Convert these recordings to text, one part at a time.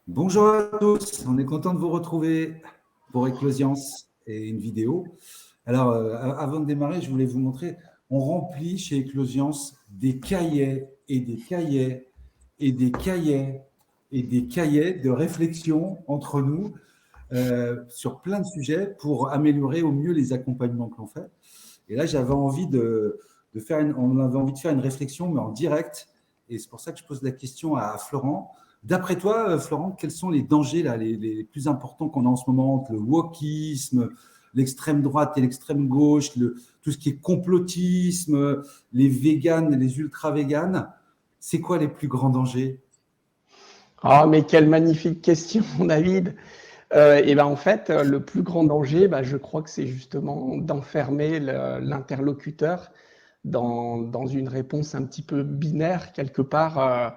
Bonjour à tous, on est content de vous retrouver pour Eclosiance et une vidéo. Alors, avant de démarrer, je voulais vous montrer, on remplit chez Eclosiance des cahiers et des cahiers et des cahiers et des cahiers de réflexion entre nous sur plein de sujets pour améliorer au mieux les accompagnements que l'on fait. Et là, j'avais envie on avait envie de faire une réflexion, mais en direct. Et c'est pour ça que je pose la question à Florent. D'après toi, Florent, quels sont les dangers là, les plus importants qu'on a en ce moment entre le wokisme, l'extrême droite et l'extrême gauche, tout ce qui est complotisme, les véganes, les ultra-véganes? C'est quoi les plus grands dangers? Ah, mais quelle magnifique question, David. Et ben en fait, le plus grand danger, je crois que c'est justement d'enfermer l'interlocuteur dans une réponse un petit peu binaire quelque part.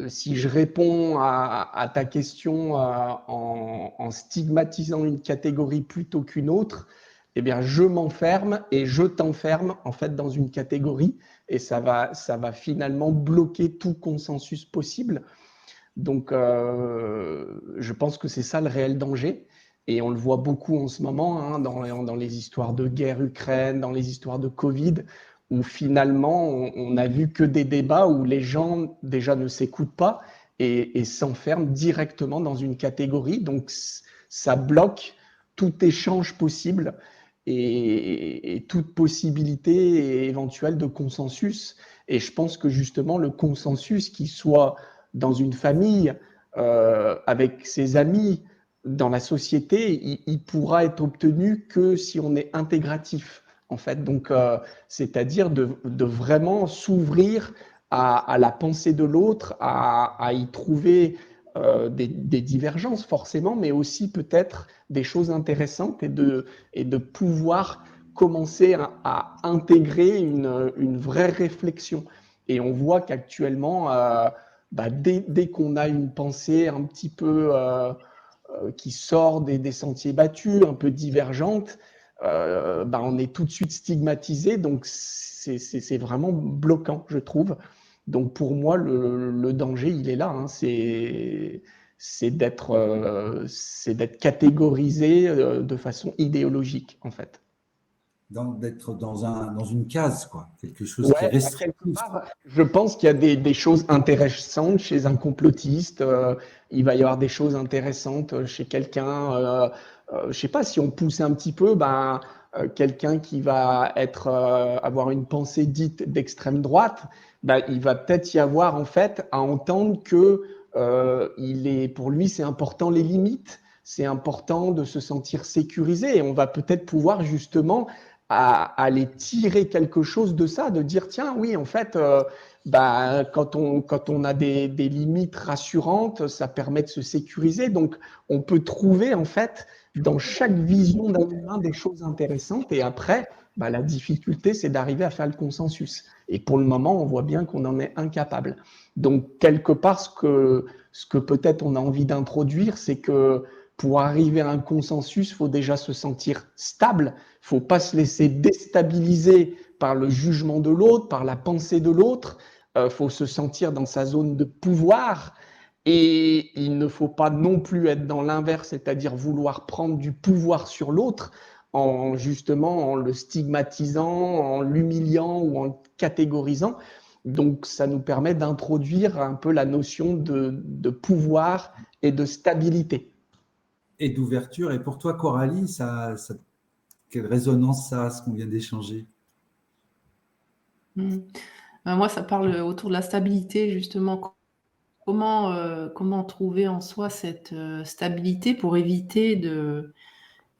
Si je réponds à ta question en stigmatisant une catégorie plutôt qu'une autre, eh bien, je m'enferme et je t'enferme en fait dans une catégorie et ça va finalement bloquer tout consensus possible. Donc, je pense que c'est ça le réel danger. Et on le voit beaucoup en ce moment dans les histoires de guerre Ukraine, dans les histoires de Covid, où finalement on n'a vu que des débats où les gens déjà ne s'écoutent pas et s'enferment directement dans une catégorie. Donc, ça bloque tout échange possible et toute possibilité éventuelle de consensus. Et je pense que justement le consensus qui soit dans une famille, avec ses amis, dans la société, il pourra être obtenu que si on est intégratif, en fait. Donc, c'est-à-dire de vraiment s'ouvrir à la pensée de l'autre, à y trouver des divergences forcément, mais aussi peut-être des choses intéressantes et de pouvoir commencer à intégrer une vraie réflexion. Et on voit qu'actuellement, dès qu'on a une pensée un petit peu qui sort des sentiers battus, un peu divergente, on est tout de suite stigmatisé. Donc, c'est vraiment bloquant, je trouve. Donc, pour moi, le danger, il est là. C'est d'être catégorisé de façon idéologique, en fait. D'être dans une case, quoi, quelque chose qui est Ouais, quelque restrictif. part, je pense qu'il y a des choses intéressantes chez un complotiste. Il va y avoir des choses intéressantes chez quelqu'un. Je sais pas si on pousse un petit peu, quelqu'un qui va avoir une pensée dite d'extrême droite, il va peut-être y avoir en fait à entendre que pour lui, c'est important les limites. C'est important de se sentir sécurisé et on va peut-être pouvoir justement à aller tirer quelque chose de ça, de dire tiens, oui, en fait, quand on a des limites rassurantes, ça permet de se sécuriser. Donc, on peut trouver en fait dans chaque vision d'un humain des choses intéressantes. Et après, la difficulté, c'est d'arriver à faire le consensus. Et pour le moment, on voit bien qu'on en est incapable. Donc, quelque part, ce que peut-être on a envie d'introduire, c'est que pour arriver à un consensus, il faut déjà se sentir stable. Il ne faut pas se laisser déstabiliser par le jugement de l'autre, par la pensée de l'autre. Il faut se sentir dans sa zone de pouvoir. Et il ne faut pas non plus être dans l'inverse, c'est-à-dire vouloir prendre du pouvoir sur l'autre justement en le stigmatisant, en l'humiliant ou en le catégorisant. Donc, ça nous permet d'introduire un peu la notion de pouvoir et de stabilité. Et d'ouverture. Et pour toi, Coralie, quelle résonance ça a, ce qu'on vient d'échanger? Mm. Moi, ça parle autour de la stabilité, justement. Comment trouver en soi cette stabilité pour éviter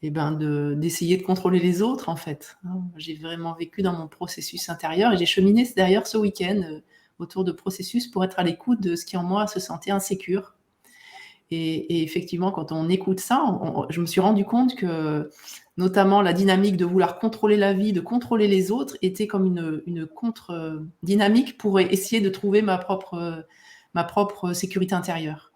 d'essayer de contrôler les autres, en fait. J'ai vraiment vécu dans mon processus intérieur et j'ai cheminé d'ailleurs ce week-end autour de processus pour être à l'écoute de ce qui en moi se sentait insécure. Et effectivement, quand on écoute ça, je me suis rendu compte que notamment la dynamique de vouloir contrôler la vie, de contrôler les autres, était comme une contre-dynamique pour essayer de trouver ma propre sécurité intérieure.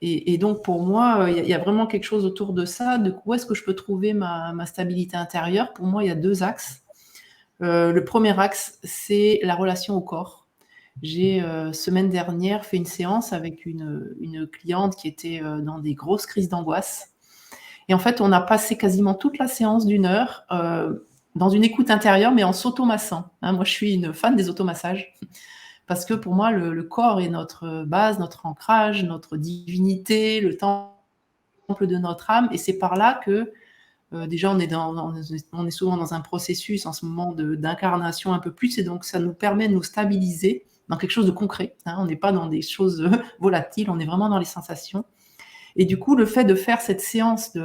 Et donc pour moi, il y a vraiment quelque chose autour de ça, de où est-ce que je peux trouver ma stabilité intérieure. Pour moi, il y a deux axes. Le premier axe, c'est la relation au corps. J'ai, semaine dernière, fait une séance avec une cliente qui était dans des grosses crises d'angoisse. Et en fait, on a passé quasiment toute la séance d'1 heure dans une écoute intérieure, mais en s'automassant. Moi, je suis une fan des automassages parce que pour moi, le corps est notre base, notre ancrage, notre divinité, le temple de notre âme. Et c'est par là que déjà, on est souvent dans un processus en ce moment d'incarnation un peu plus, et donc ça nous permet de nous stabiliser dans quelque chose de concret. On n'est pas dans des choses volatiles, on est vraiment dans les sensations. Et du coup, le fait de faire cette séance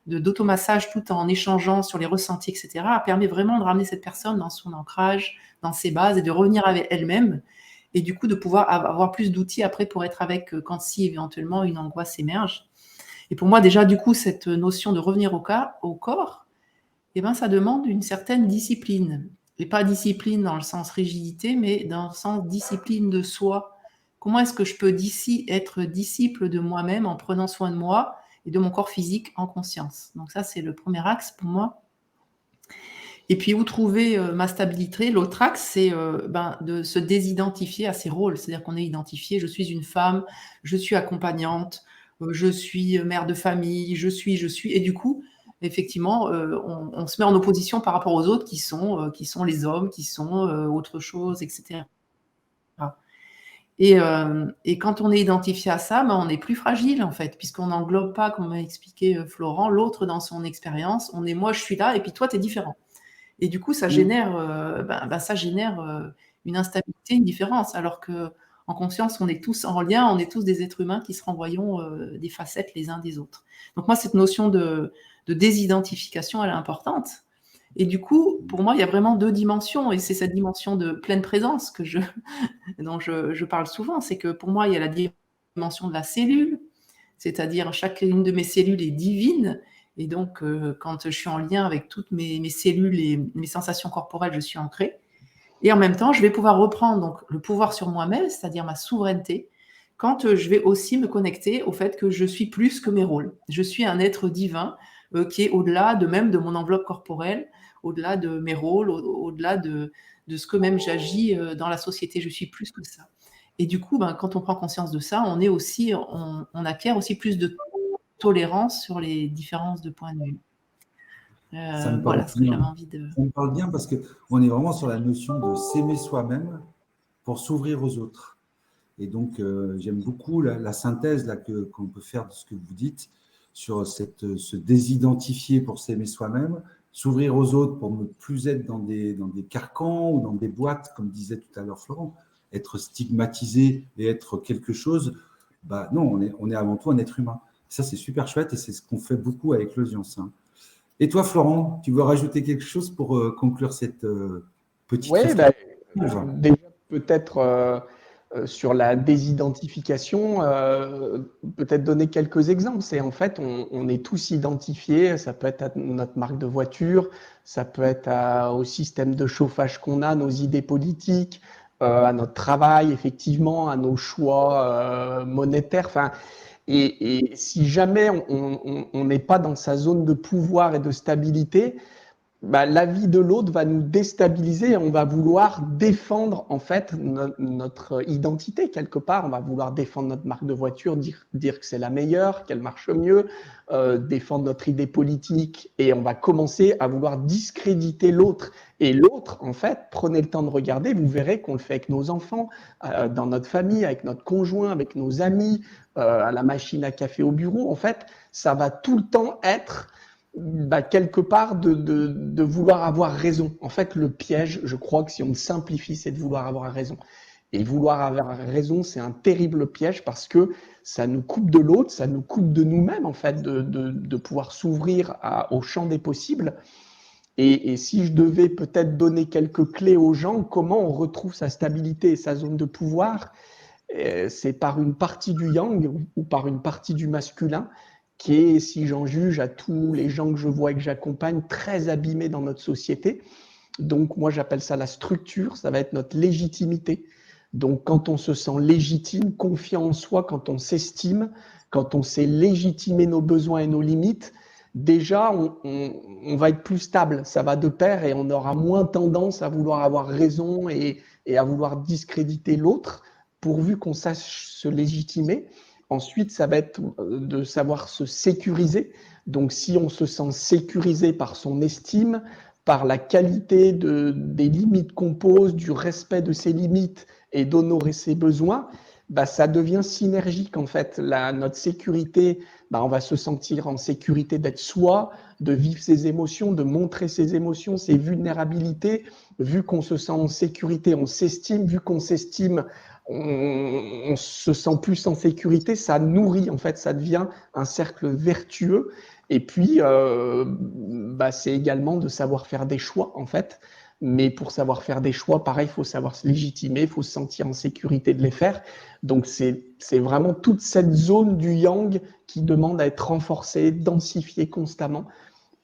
d'automassage tout en échangeant sur les ressentis, etc., permet vraiment de ramener cette personne dans son ancrage, dans ses bases, et de revenir avec elle-même, et du coup de pouvoir avoir plus d'outils après pour être avec quand si éventuellement une angoisse émerge. Et pour moi, déjà, du coup, cette notion de revenir au corps, ça demande une certaine discipline. Et pas discipline dans le sens rigidité, mais dans le sens discipline de soi. Comment est-ce que je peux être disciple de moi-même en prenant soin de moi et de mon corps physique en conscience? Donc ça, c'est le premier axe pour moi. Et puis, où trouver ma stabilité? L'autre axe, c'est de se désidentifier à ses rôles. C'est-à-dire qu'on est identifié, je suis une femme, je suis accompagnante, je suis mère de famille, je suis. Et du coup, effectivement, on se met en opposition par rapport aux autres qui sont les hommes, qui sont autre chose, etc. Et quand on est identifié à ça, on est plus fragile, en fait, puisqu'on n'englobe pas, comme m'a expliqué Florent, l'autre dans son expérience. On est moi, je suis là, et puis toi, tu es différent. Et du coup, ça génère une instabilité, une différence, alors qu'en conscience, on est tous en lien, on est tous des êtres humains qui se renvoyons des facettes les uns des autres. Donc moi, cette notion de désidentification, elle est importante. Et du coup, pour moi, il y a vraiment 2 dimensions, et c'est cette dimension de pleine présence dont je parle souvent. C'est que pour moi, il y a la dimension de la cellule, c'est-à-dire chacune de mes cellules est divine. Et donc, quand je suis en lien avec toutes mes cellules et mes sensations corporelles, je suis ancrée. Et en même temps, je vais pouvoir reprendre donc le pouvoir sur moi-même, c'est-à-dire ma souveraineté, quand je vais aussi me connecter au fait que je suis plus que mes rôles. Je suis un être divin qui est au-delà même de mon enveloppe corporelle, au-delà de mes rôles, au-delà de ce que même j'agis dans la société. Je suis plus que ça. Et du coup, quand on prend conscience de ça, on acquiert aussi plus de tolérance sur les différences de point de vue. Voilà ce que j'avais envie de... Ça me parle bien parce qu'on est vraiment sur la notion de s'aimer soi-même pour s'ouvrir aux autres. Et donc, j'aime beaucoup la synthèse qu'on peut faire de ce que vous dites sur se désidentifier pour s'aimer soi-même, s'ouvrir aux autres pour ne plus être dans des carcans ou dans des boîtes, comme disait tout à l'heure Florent, être stigmatisé et être quelque chose. Non, on est avant tout un être humain. Ça, c'est super chouette et c'est ce qu'on fait beaucoup avec Éclosions. Et toi, Florent, tu veux rajouter quelque chose pour conclure cette petite réflexion? Déjà, peut-être sur la désidentification, peut-être donner quelques exemples. C'est en fait, on est tous identifiés, ça peut être à notre marque de voiture, ça peut être au système de chauffage qu'on a, nos idées politiques, à notre travail, effectivement, à nos choix monétaires. Et si jamais on n'est pas dans sa zone de pouvoir et de stabilité, la vie de l'autre va nous déstabiliser et on va vouloir défendre en fait notre identité quelque part. On va vouloir défendre notre marque de voiture, dire que c'est la meilleure, qu'elle marche mieux, défendre notre idée politique, et on va commencer à vouloir discréditer l'autre. Et l'autre, en fait, prenez le temps de regarder, vous verrez qu'on le fait avec nos enfants, dans notre famille, avec notre conjoint, avec nos amis, à la machine à café au bureau. En fait, ça va tout le temps être quelque part de vouloir avoir raison. En fait, le piège, je crois que si on simplifie, c'est de vouloir avoir raison. Et vouloir avoir raison, c'est un terrible piège parce que ça nous coupe de l'autre, ça nous coupe de nous-mêmes, en fait, de pouvoir s'ouvrir au champ des possibles. Et si je devais peut-être donner quelques clés aux gens, comment on retrouve sa stabilité et sa zone de pouvoir, c'est par une partie du yang ou par une partie du masculin qui est, si j'en juge à tous les gens que je vois et que j'accompagne, très abîmés dans notre société. Donc moi j'appelle ça la structure, ça va être notre légitimité. Donc quand on se sent légitime, confiant en soi, quand on s'estime, quand on sait légitimer nos besoins et nos limites, déjà on va être plus stable, ça va de pair et on aura moins tendance à vouloir avoir raison et et à vouloir discréditer l'autre, pourvu qu'on sache se légitimer. Ensuite, ça va être de savoir se sécuriser. Donc, si on se sent sécurisé par son estime, par la qualité des limites qu'on pose, du respect de ses limites et d'honorer ses besoins, bah, ça devient synergique en fait. Notre sécurité, bah, on va se sentir en sécurité d'être soi, de vivre ses émotions, de montrer ses émotions, ses vulnérabilités. Vu qu'on se sent en sécurité, on s'estime. Vu qu'on s'estime, on se sent plus en sécurité. Ça nourrit en fait, ça devient un cercle vertueux. Et puis, bah, c'est également de savoir faire des choix en fait. Mais pour savoir faire des choix, pareil, il faut savoir se légitimer, il faut se sentir en sécurité de les faire. Donc, c'est vraiment toute cette zone du yang qui demande à être renforcée, densifiée constamment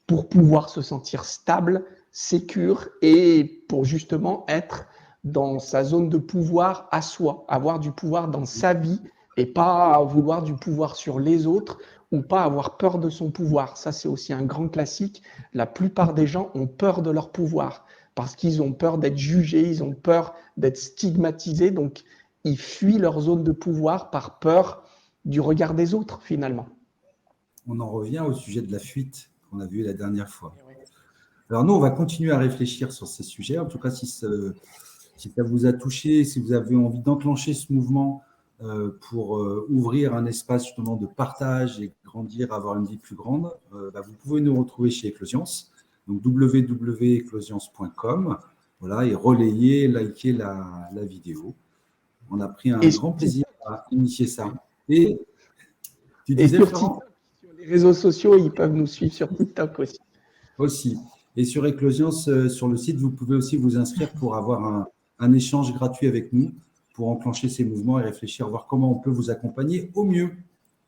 pour pouvoir se sentir stable, sécure et pour justement être dans sa zone de pouvoir à soi, avoir du pouvoir dans sa vie et pas vouloir du pouvoir sur les autres ou pas avoir peur de son pouvoir. Ça, c'est aussi un grand classique. La plupart des gens ont peur de leur pouvoir parce qu'ils ont peur d'être jugés, ils ont peur d'être stigmatisés, donc ils fuient leur zone de pouvoir par peur du regard des autres, finalement. On en revient au sujet de la fuite qu'on a vu la dernière fois. Alors nous, on va continuer à réfléchir sur ces sujets. En tout cas, si ça vous a touché, si vous avez envie d'enclencher ce mouvement pour ouvrir un espace justement de partage et grandir, avoir une vie plus grande, vous pouvez nous retrouver chez Eclosiance, donc www.eclosiance.com, voilà, et relayer, liker la vidéo. On a pris un grand plaisir à initier ça. Et tu disais, Florent, sur les réseaux sociaux, ils peuvent nous suivre sur TikTok aussi. Aussi. Et sur Eclosiance, sur le site, vous pouvez aussi vous inscrire pour avoir un échange gratuit avec nous, pour enclencher ces mouvements et réfléchir, voir comment on peut vous accompagner au mieux.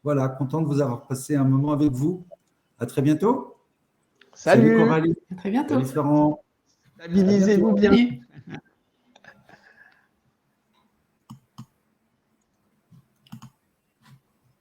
Voilà, content de vous avoir passé un moment avec vous. À très bientôt. Salut Coralie. À très bientôt. Salut Florent. Stabilisez-vous bien.